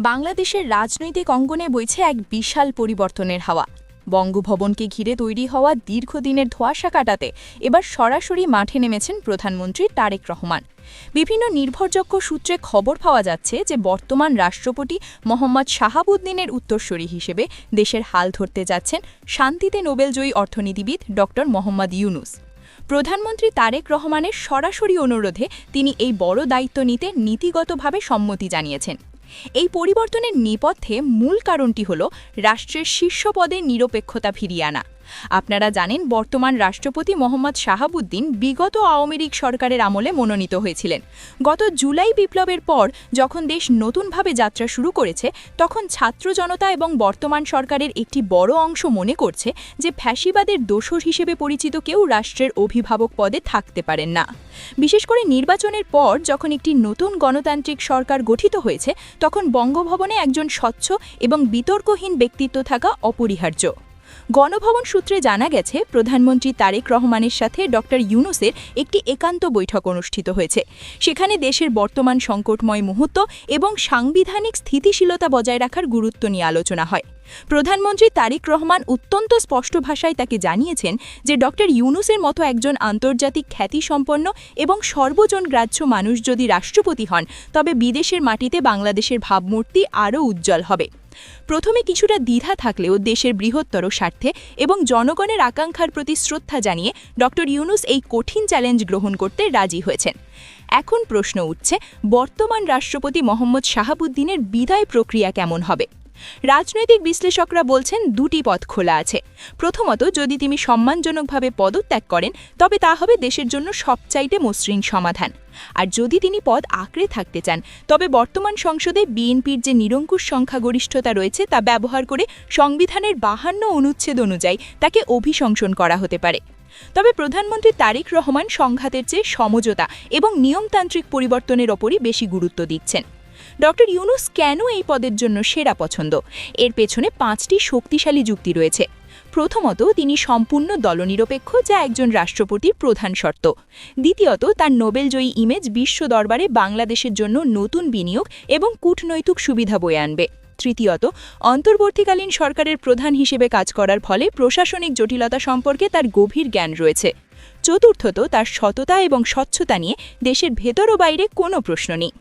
বাংলাদেশের রাজনৈতিক অঙ্গনে বইছে এক বিশাল পরিবর্তনের হাওয়া। বঙ্গভবনকে ঘিরে তৈরি হওয়া দীর্ঘদিনের ধোঁয়াশা কাটাতে এবার সরাসরি মাঠে নেমেছেন প্রধানমন্ত্রী তারেক রহমান। বিভিন্ন নির্ভরযোগ্য সূত্রে খবর পাওয়া যাচ্ছে যে বর্তমান রাষ্ট্রপতি মোহাম্মদ শাহাবুদ্দিনের উত্তরসূরি হিসেবে দেশের হাল ধরতে যাচ্ছেন শান্তিতে নোবেলজয়ী অর্থনীতিবিদ ড মোহাম্মদ ইউনুস। প্রধানমন্ত্রী তারেক রহমানের সরাসরি অনুরোধে তিনি এই বড় দায়িত্ব নিতে নীতিগতভাবে সম্মতি জানিয়েছেন। এই পরিবর্তনের নেপথ্যে মূল কারণটি হল রাষ্ট্রের শীর্ষ পদে নিরপেক্ষতা ফিরিয়ে আনা। আপনারা জানেন, বর্তমান রাষ্ট্রপতি মোহাম্মদ শাহাবুদ্দিন বিগত আওয়ামী লীগ সরকারের আমলে মনোনীত হয়েছিলেন। গত জুলাই বিপ্লবের পর যখন দেশ নতুনভাবে যাত্রা শুরু করেছে, তখন ছাত্র জনতা এবং বর্তমান সরকারের একটি বড় অংশ মনে করছে যে ফ্যাসিবাদের দোসর হিসেবে পরিচিত কেউ রাষ্ট্রের অভিভাবক পদে থাকতে পারেন না। বিশেষ করে নির্বাচনের পর যখন একটি নতুন গণতান্ত্রিক সরকার গঠিত হয়েছে, তখন বঙ্গভবনে একজন স্বচ্ছ এবং বিতর্কহীন ব্যক্তিত্ব থাকা অপরিহার্য। গণভবন সূত্রে জানা গেছে, প্রধানমন্ত্রী তারেক রহমানের সাথে ড ইউনুসের একটি একান্ত বৈঠক অনুষ্ঠিত হয়েছে। সেখানে দেশের বর্তমান সংকটময় মুহূর্ত এবং সাংবিধানিক স্থিতিশীলতা বজায় রাখার গুরুত্ব নিয়ে আলোচনা হয়। প্রধানমন্ত্রী তারেক রহমান অত্যন্ত স্পষ্ট ভাষায় তাকে জানিয়েছেন যে ড ইউনুসের মতো একজন আন্তর্জাতিক খ্যাতিসম্পন্ন এবং সর্বজনগ্রাহ্য মানুষ যদি রাষ্ট্রপতি হন, তবে বিদেশের মাটিতে বাংলাদেশের ভাবমূর্তি আরও উজ্জ্বল হবে। প্রথমে কিছুটা দ্বিধা থাকলেও দেশের বৃহত্তর স্বার্থে এবং জনগণের আকাঙ্ক্ষার প্রতি শ্রদ্ধা জানিয়ে ড ইউনুস এই কঠিন চ্যালেঞ্জ গ্রহণ করতে রাজি হয়েছেন। এখন প্রশ্ন উঠছে, বর্তমান রাষ্ট্রপতি মোহাম্মদ শাহাবুদ্দিনের বিদায় প্রক্রিয়া কেমন হবে? রাজনৈতিক বিশ্লেষকরা বলছেন দুটি পথ খোলা আছে। প্রথমত, যদি তিনি সম্মানজনকভাবে পদত্যাগ করেন, তবে তা হবে দেশের জন্য সবচাইতে মসৃণ সমাধান। আর যদি তিনি পদ আঁকড়ে থাকতে চান, তবে বর্তমান সংসদে বিএনপির যে নিরঙ্কুশ সংখ্যাগরিষ্ঠতা রয়েছে তা ব্যবহার করে সংবিধানের 52 অনুচ্ছেদ অনুযায়ী তাকে অভিশংসন করা হতে পারে। তবে প্রধানমন্ত্রী তারেক রহমান সংঘাতের চেয়ে সমঝোতা এবং নিয়মতান্ত্রিক পরিবর্তনের ওপরই বেশি গুরুত্ব দিচ্ছেন। ড ইউনুস কেন এই পদের জন্য সেরা পছন্দ? এর পেছনে 5টি শক্তিশালী যুক্তি রয়েছে। প্রথমত, তিনি সম্পূর্ণ দলনিরপেক্ষ, যা একজন রাষ্ট্রপতির প্রধান শর্ত। দ্বিতীয়ত, তার নোবেলজয়ী ইমেজ বিশ্ব দরবারে বাংলাদেশের জন্য নতুন বিনিয়োগ এবং কূটনৈতিক সুবিধা বয়ে আনবে। তৃতীয়ত, অন্তর্বর্তীকালীন সরকারের প্রধান হিসেবে কাজ করার ফলে প্রশাসনিক জটিলতা সম্পর্কে তার গভীর জ্ঞান রয়েছে। চতুর্থত, তার সততা এবং স্বচ্ছতা নিয়ে দেশের ভেতর ও বাইরে কোনো প্রশ্ন নেই।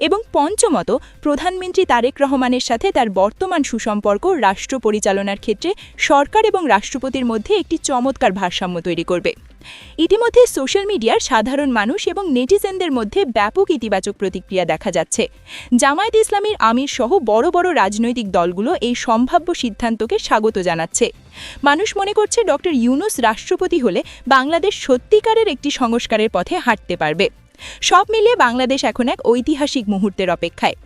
এবং পঞ্চমত, প্রধানমন্ত্রী তারেক রহমানের সাথে তার বর্তমান সুসম্পর্ক রাষ্ট্র পরিচালনার ক্ষেত্রে সরকার এবং রাষ্ট্রপতির মধ্যে একটি চমৎকার ভারসাম্য তৈরি করবে। ইতিমধ্যে সোশ্যাল মিডিয়ার সাধারণ মানুষ এবং নেটিজেনদের মধ্যে ব্যাপক ইতিবাচক প্রতিক্রিয়া দেখা যাচ্ছে। জামায়াত ইসলামীর আমির সহ বড় বড় রাজনৈতিক দলগুলো এই সম্ভাব্য সিদ্ধান্তকে স্বাগত জানাচ্ছে। মানুষ মনে করছে ড ইউনুস রাষ্ট্রপতি হলে বাংলাদেশ সত্যিকারের একটি সংস্কারের পথে হাঁটতে পারবে। সব মিলিয়ে বাংলাদেশ এখন এক ঐতিহাসিক মুহূর্তের অপেক্ষায়।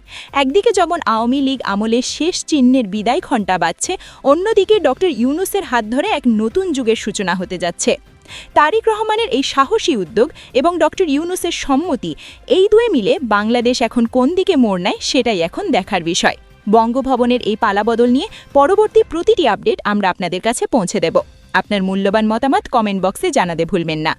একদিকে যেমন আওয়ামী লীগ আমলের শেষ চিহ্নের বিদায় ঘণ্টা বাজছে, অন্যদিকে ড ইউনুসের হাত ধরে এক নতুন যুগের সূচনা হতে যাচ্ছে। তারেক রহমানের এই সাহসী উদ্যোগ এবং ড ইউনুসের সম্মতি, এই দুয়ে মিলে বাংলাদেশ এখন কোন দিকে মোড় নেয় সেটাই এখন দেখার বিষয়। বঙ্গভবনের এই পালাবদল নিয়ে পরবর্তী প্রতিটি আপডেট আমরা আপনাদের কাছে পৌঁছে দেব। আপনার মূল্যবান মতামত কমেন্ট বক্সে জানাতে ভুলবেন না।